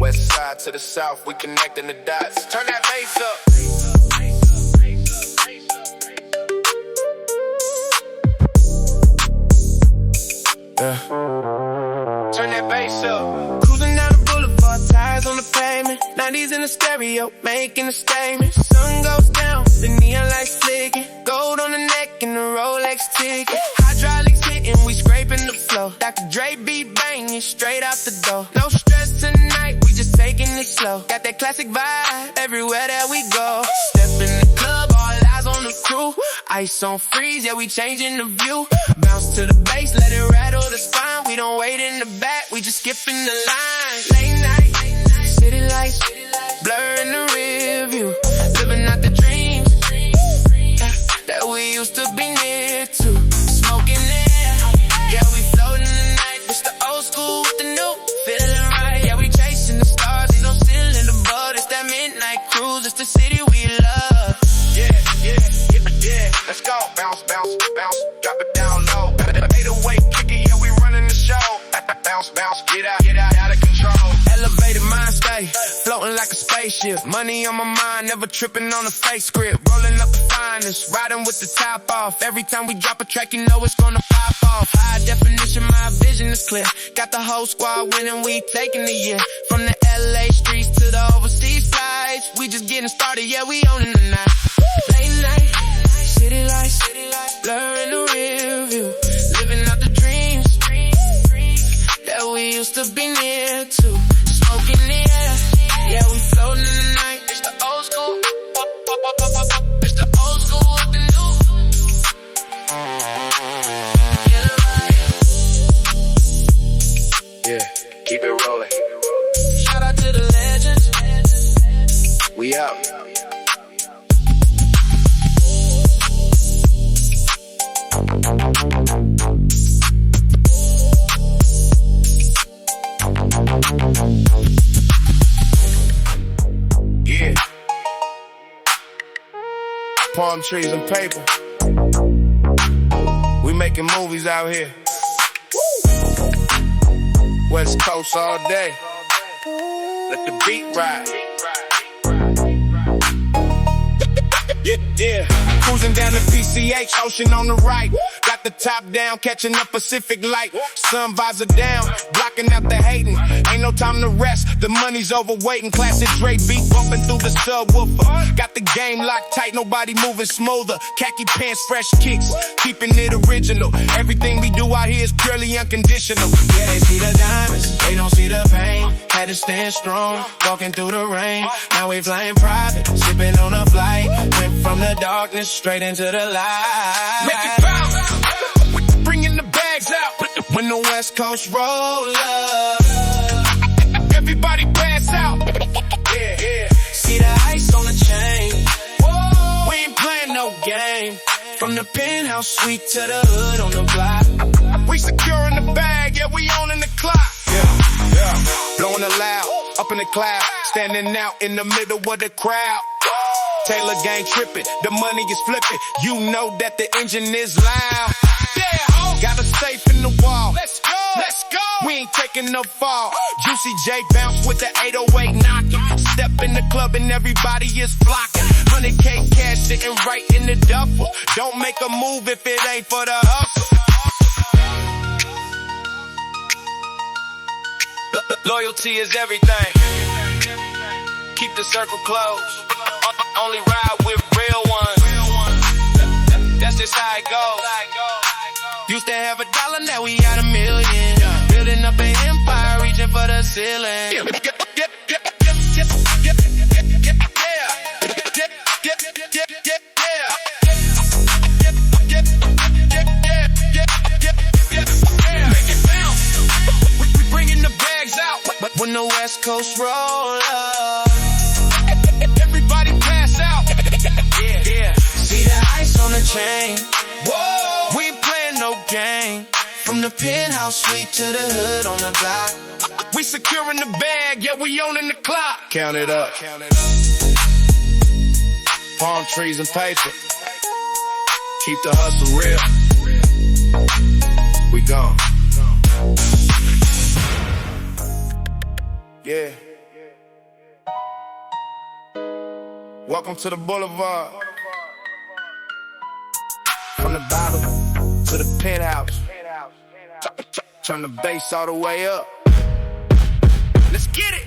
West side to the south, we connecting the dots. Turn that bass up. Yeah. Turn that bass up. Cruising down the boulevard, tires on the pavement. 90s in the stereo, making a statement. Sun goes down, the neon lights flicking. Gold on the neck and the Rolex ticking. Hydraulics hitting, we scraping the floor. Dr. Dre beat banging straight out the door. No stress tonight, we just taking it slow. Got that classic vibe everywhere that we go. Step in the club, all eyes on the crew. Ice on freeze, yeah, we changing the view. Bounce to the bass, let it rattle the spine. We don't wait in the back, we just skipping the line. Late night, city lights, blur in the rear view. Living out the dreams that we used to be near to. Smoking air, yeah, we floating the night. It's the old school with the new, feeling right. Yeah, we chasing the stars, ain't no ceiling above. It's that midnight cruise, it's the city we love. Yeah. Let's go. Bounce, bounce, bounce. Drop it down low. 808, kick it, yeah, we running the show. Bounce, bounce, get out of control. Elevated mind state, floating like a spaceship. Money on my mind, never tripping on a fake script. Rolling up the finest, riding with the top off. Every time we drop a track, you know it's gonna pop off. High definition, my vision is clear. Got the whole squad winning, we taking the year. From the LA streets to the overseas flights, we just getting started, yeah, we owning the night. Late night, city lights, blur in the rear view. Living out the dreams that we used to be near to. Smoking air, yeah, we floating in the night. It's the old school, it's the old school with the new. Yeah, keep it rolling. Shout out to the legends. We out. Yeah. Palm trees and paper. We making movies out here. West Coast all day. Let the beat ride. Yeah. Cruising down the PCH, ocean on the right. Got the top down, catching the Pacific light. Sun vibes are down, blocking out the hating. Ain't no time to rest, the money's overweighting. Classic Dre beat bumping through the subwoofer. Got the game locked tight, nobody moving smoother. Khaki pants, fresh kicks, keeping it original. Everything we do out here is purely unconditional. Yeah, they see the diamonds, they don't see the pain. Had to stand strong, walking through the rain. Now we flying private, sipping on a flight. Went from the darkness straight into the light. Make it bounce, bringing the bags out. When the West Coast roll up, everybody pass out. Yeah. See the ice on the chain. Whoa, we ain't playing no game. From the penthouse suite to the hood on the block. We securing the bag, yeah, we owning the clock. Yeah. Blowing it loud, up in the cloud, standing out in the middle of the crowd. Taylor gang tripping, the money is flipping. You know that the engine is loud. Yeah, got a safe in the wall. Let's go. We ain't taking no fall. Juicy J bounce with the 808 knocking. Step in the club and everybody is flocking. 100K cash sitting right in the duffel. Don't make a move if it ain't for the hustle. Loyalty is everything. Keep the circle closed. Only ride with real ones. That's just how it goes. Used to have $1, now we got $1 million. Building up an empire, reaching for the ceiling. We bringing the bags out. But when the West Coast roll up, everybody pass out. Yeah. See the ice on the chain. Whoa, we ain't playing no game. From the penthouse suite to the hood on the block. We securing the bag, yeah, we owning the clock. Count it up. Palm trees and paper. Keep the hustle real. We gone. Yeah. Welcome to the boulevard. From the bottom to the penthouse. Turn the bass all the way up. Let's get it.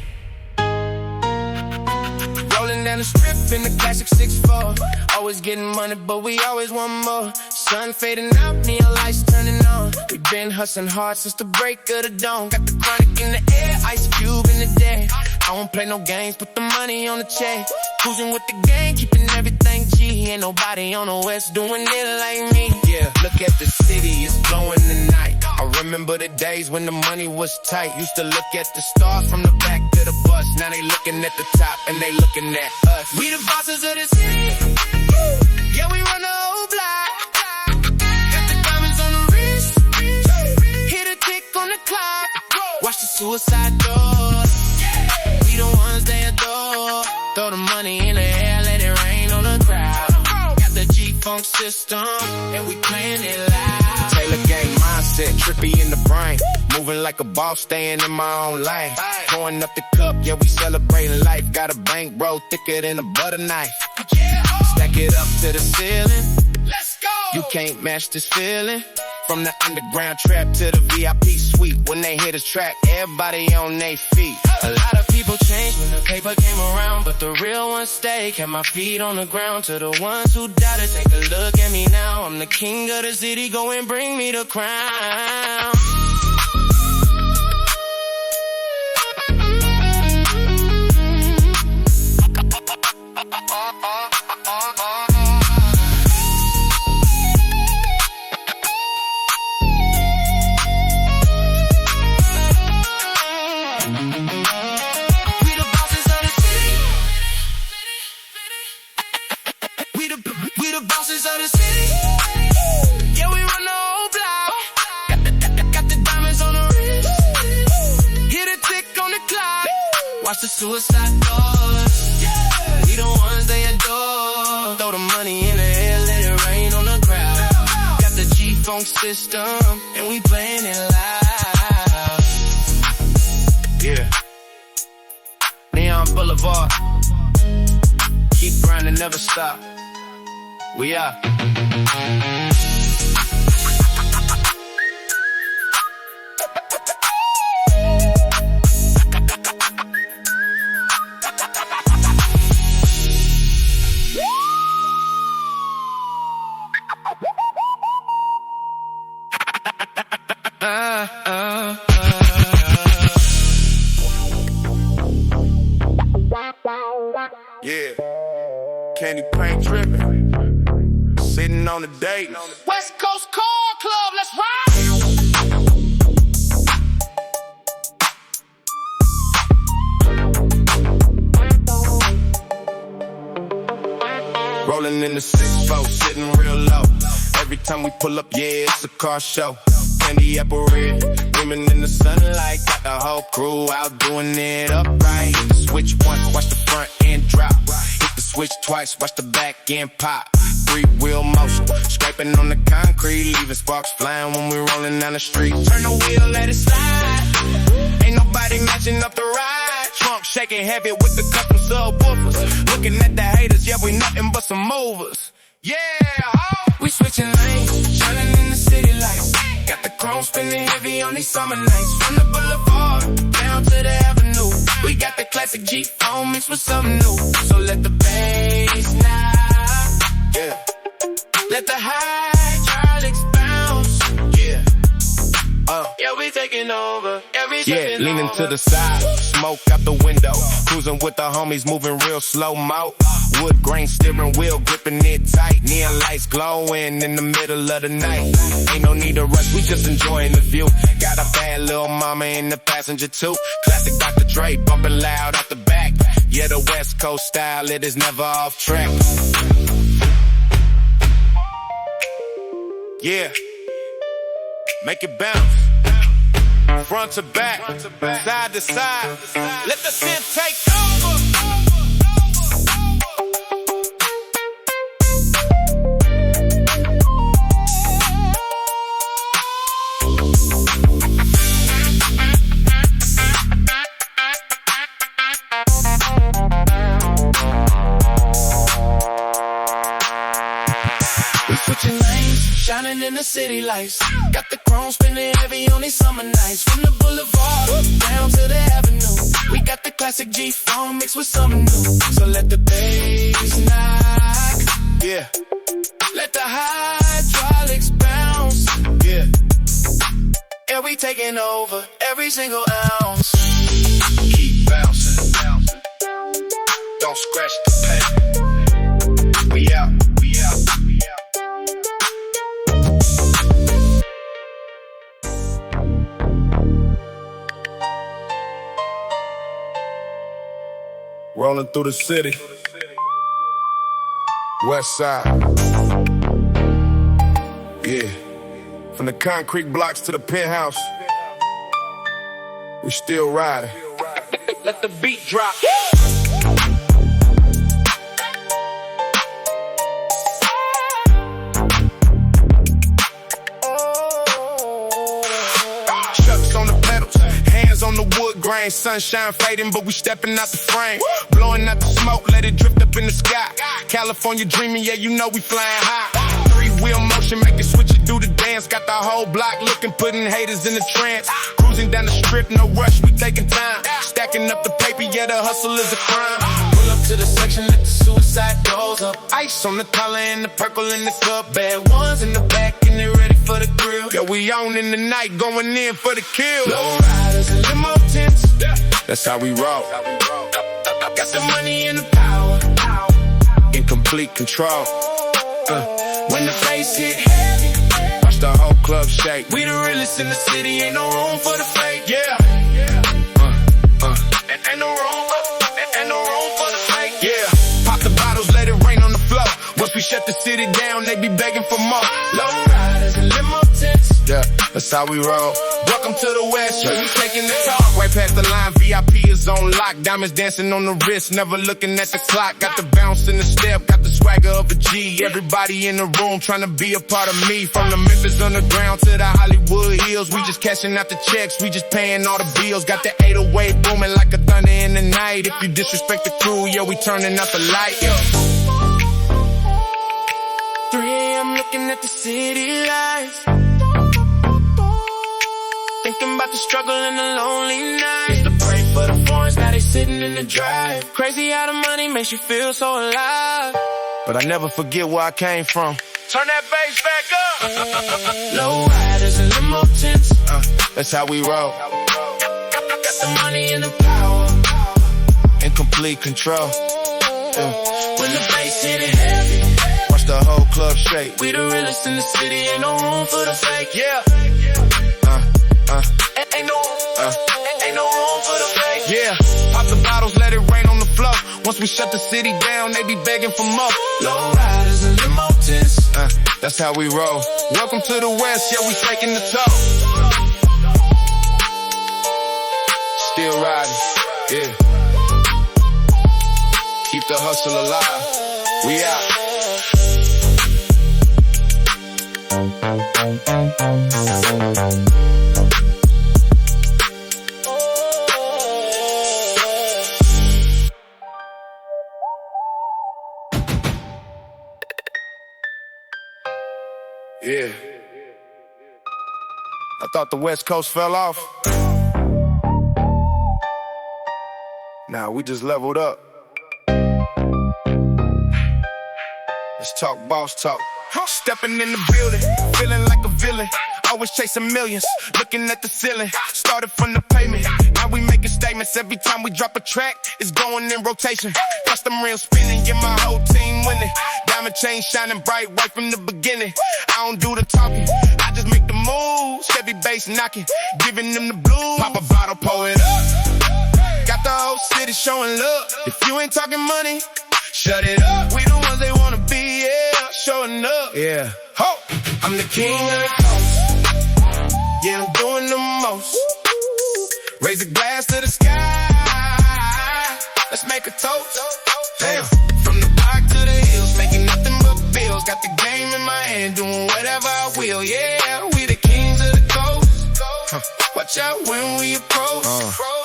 Rolling down the strip in the classic 6'4". Always getting money, but we always want more. Sun fading out, neon lights turning on. We been hustling hard since the break of the dawn. Got the chronic in the air, ice cube in the day. I won't play no games, put the money on the check. Cruising with the gang, keeping everything G. Ain't nobody on the west doing it like me. Yeah, look at the city, it's glowing tonight. I remember the days when the money was tight. Used to look at the stars from the back to the bus. Now they looking at the top and they looking at us. We the bosses of the city. Yeah, we run the whole block. Got the diamonds on the wrist. Hit a tick on the clock. Watch the suicide doors. We the ones they adore. Throw the money in the air, let it rain on the crowd. Got the G-Funk system, and we playing it loud. Taylor gang mindset, trippy in the brain. Moving like a boss, staying in my own lane. Pouring up the cup, yeah, we celebrating life. Got a bankroll thicker than a butter knife. Stack it up to the ceiling. Let's go. You can't match this feeling. From the underground trap to the VIP suite. When they hit a track, everybody on their feet. A lot of people change when the paper came around, but the real ones stay. Kept my feet on the ground. To the ones who doubted, take a look at me now. I'm the king of the city, go and bring me the crown. We the bosses of the city. Yeah, we run the suicide thoughts. Yeah. We the ones they adore. Throw the money in the air, let it rain on the crowd. Got the G-Funk system, and we playing it loud. Yeah. Neon Boulevard. Keep grinding, never stop. We are. Yeah, candy paint dripping, sitting on the date. West Coast Car Club, let's ride. Rolling in the 6-4, sitting real low. Every time we pull up, yeah, it's a car show. Candy apple red, women in the sunlight, got the whole crew out doing it upright. Hit the switch once, watch the front end drop. Hit the switch twice, watch the back end pop. 3-wheel motion, scraping on the concrete, leaving sparks flying when we're rolling down the street. Turn the wheel, let it slide. Ain't nobody matching up the ride. Trunk shaking heavy with the custom subwoofers. Looking at the haters, yeah, we nothing but some movers. Yeah, ho! We switching lanes, shining in the city lights. Got the chrome spinning heavy on these summer nights. From the boulevard down to the avenue, we got the classic G-Funk mixed with something new. So let the bass knock, Yeah, let the hydraulics bounce. yeah. Yeah, we taking over. Yeah, leaning to the side, smoke out the window. Cruising with the homies, moving real slow-mo. Wood grain steering wheel, gripping it tight. Neon lights glowing in the middle of the night. Ain't no need to rush, we just enjoying the view. Got a bad little mama in the passenger too. Classic Dr. Dre, bumping loud out the back. Yeah, the West Coast style, it is never off track. Yeah, make it bounce. Front to back, side to side. Let the synth take over. We switching lanes, shining in the city lights. Got the chrome spinning heavy on these summer nights. From the boulevard down to the avenue, we got the classic G-Funk mixed with something new. So let the bass knock, Yeah, let the hydraulics bounce. yeah. Yeah, we taking over every single ounce. Keep bouncing, bouncing. Don't scratch the paint. We out, we out, we out. Rolling through the city. West side. Yeah. From the concrete blocks to the penthouse. We still riding. Let the beat drop. Chucks on the pedals, hands on the wood grain. Sunshine fading, but we stepping out the frame. Blowing out the smoke, let it drift up in the sky. California dreaming, yeah, you know we flying high. 3-wheel motion, make it switch it, do the dance. Got the whole block looking, putting haters in the trance. Cruising down the strip, no rush, we taking time. Stacking up the paper, yeah, the hustle is a crime. Pull up to the section, let the suicide doors up. Ice on the collar and the purple in the cup. Bad ones in the back and they ready for the grill. Yeah, we on in the night, going in for the kill. Lowriders and limo tents. That's how we roll. Got the money and the power. In complete control. When the bass hit heavy, Watch the whole club shake. we the realest in the city, ain't no room for the fake. Yeah. Ain't no room for the fake. Yeah. Pop the bottles, let it rain on the floor. Once we shut the city down, they be begging for more. Lowriders and limo tents. Yeah. That's how we roll. Welcome to the West, yo, you taking the talk. Right past the line, VIP is on lock. Diamonds dancing on the wrist, never looking at the clock. Got the bounce in the step, got the swagger of a G. Everybody in the room trying to be a part of me. From the Memphis underground to the Hollywood Hills, we just cashing out the checks, we just paying all the bills. Got the 808 booming like a thunder in the night. If you disrespect the crew, yo, we turning out the light, yo. 3 a.m. looking at the city lights, thinking about the struggle and the lonely nights. Used to pray for the foreigns, now they sitting in the drive. Crazy how the money makes you feel so alive. But I never forget where I came from. Turn that bass back up. Low riders and limo tints, That's how we roll. got the money and the power, In complete control. when the bass hit it heavy. Watch the whole club shake. We the realest in the city, ain't no room for the fake. Yeah. Ain't no room for the fake. Yeah. Pop the bottles, let it rain on the floor. Once we shut the city down, they be begging for more. Low riders and limo tints, That's how we roll. Welcome to the West, yeah, we taking the talk. Still riding, yeah. Keep the hustle alive. We out. Yeah. I thought the West Coast fell off. Nah, we just leveled up. Let's talk boss talk. Stepping in the building, feeling like a villain. Always chasing millions, looking at the ceiling. Started from the pavement, now we making statements. Every time we drop a track, it's going in rotation. Custom rims spinning, get my whole team winning. Diamond chain shining bright right from the beginning. I don't do the talking, I just make the moves. Heavy bass knocking, giving them the blues. Pop a bottle, pour it up. Got the whole city showing love. If you ain't talking money, shut it up. We the ones they wanna be, yeah, showing up. Yeah. Ho! I'm the king of the coast. Yeah, I'm doing the most. Raise a glass to the sky. Let's make a toast. Damn. From the block to the hills, making nothing but bills. Got the game in my hand, doing whatever I will. Yeah, we the kings of the coast. Watch out when we approach.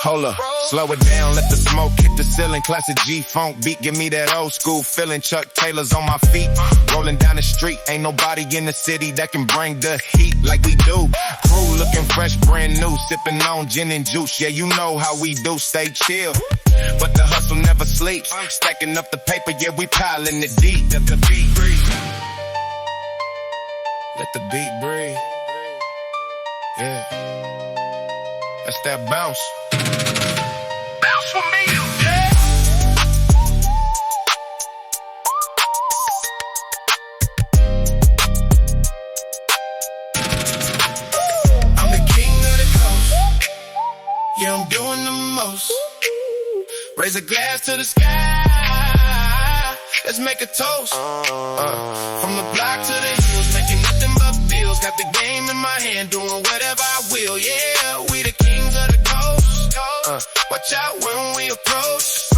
Hold up, slow it down, let the smoke hit the ceiling. Classic G-funk beat, give me that old school feeling. Chuck Taylor's on my feet, rolling down the street. Ain't nobody in the city that can bring the heat like we do. Crew looking fresh, brand new, sipping on gin and juice. Yeah, you know how we do, stay chill. But the hustle never sleeps. Stacking up the paper, yeah, we piling it deep. Let the beat breathe. Let the beat breathe. Yeah. That's that bounce. Bounce for me, yeah. I'm the king of the coast. Yeah, I'm doing the most. Raise a glass to the sky. Let's make a toast. From the block to the hills, making nothing but bills. Got the game in my hand, doing whatever I will. Yeah, we the kings of the coast. Watch out when we approach.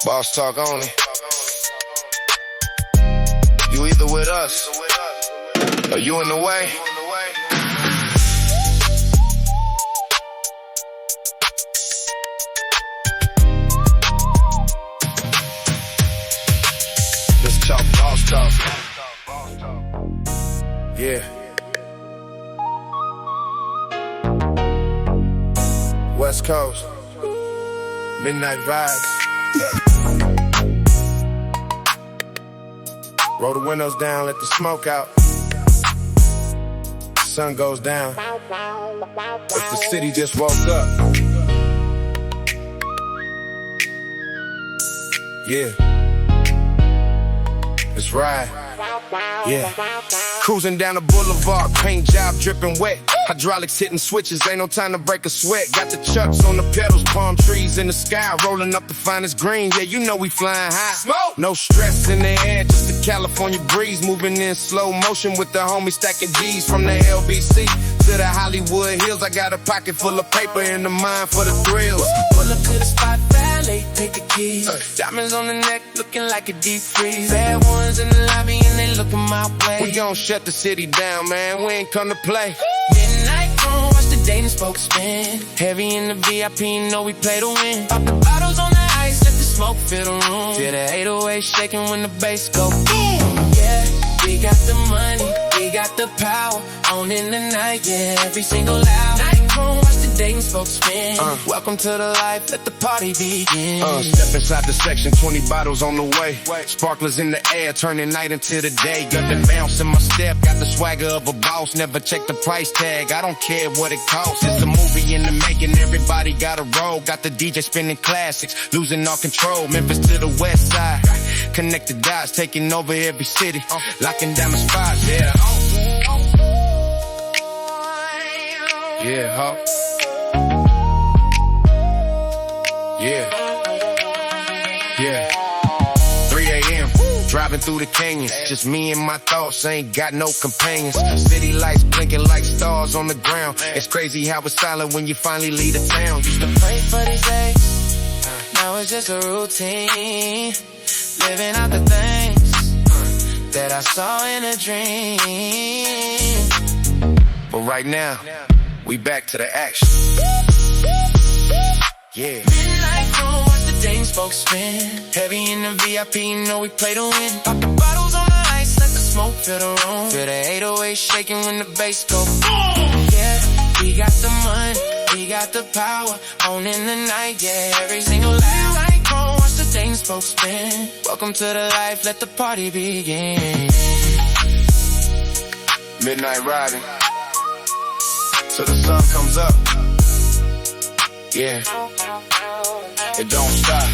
Boss talk only. You either with us, or you in the way. Let's talk boss talk. Yeah. West Coast, midnight vibes. Roll the windows down, let the smoke out. Sun goes down. If the city just woke up. Yeah. Let's ride. Yeah. Cruising down the boulevard, paint job dripping wet. Hydraulics hitting switches, ain't no time to break a sweat. Got the chucks on the pedals, palm trees in the sky, rolling up the finest green. Yeah, you know we flying high. Smoke! No stress in the air, just the California breeze, moving in slow motion with the homie stacking G's from the LBC to the Hollywood Hills. I got a pocket full of paper and a mind for the thrills. Pull up to the spot, valet, take the keys. Diamonds on the neck, looking like a deep freeze. Bad ones in the lobby and they looking my way. We gon' shut the city down, man. We ain't come to play. Midnight chrome, watch the dating spokes spin. Heavy in the VIP, you know we play to win. Pop the bottles on the ice, let the smoke fill the room. Feel the 808 shaking when the bass go boom. Yeah, we got the money, we got the power. On in the night, yeah, every single loud. Night chrome, watch the dating spokes spin. Welcome to the life, let the party begin. Step inside the section, 20 bottles on the way. Sparklers in the air, turning night into the day. Got the bounce in my step, got the swagger of a boss. Never check the price tag, I don't care what it costs. It's a movie in the making, everybody got a role. Got the DJ spinning classics, losing all control. Memphis to the west side, connect the dots, taking over every city, locking down the spots, yeah. Yeah, huh? Yeah. 3 a.m. Driving through the canyons, just me and my thoughts, ain't got no companions. City lights blinking like stars on the ground. It's crazy how it's silent when you finally leave the town. Used to pray for these days, now it's just a routine. Living out the things that I saw in a dream. But right now, we back to the action. Yeah. Midnight chrome, watch the dating spokes spin. Heavy in the VIP, you know we play to win. Pop the bottles on the ice, let the smoke fill the room. Feel the 808 shaking when the bass go boom. Yeah, we got the money, we got the power. On in the night, yeah, every single loud. Midnight chrome, watch the dating spokes spin. Welcome to the life, let the party begin. Midnight riding till the sun comes up. Yeah, it don't stop.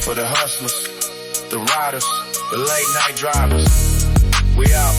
For the hustlers, the riders, the late night drivers, we out.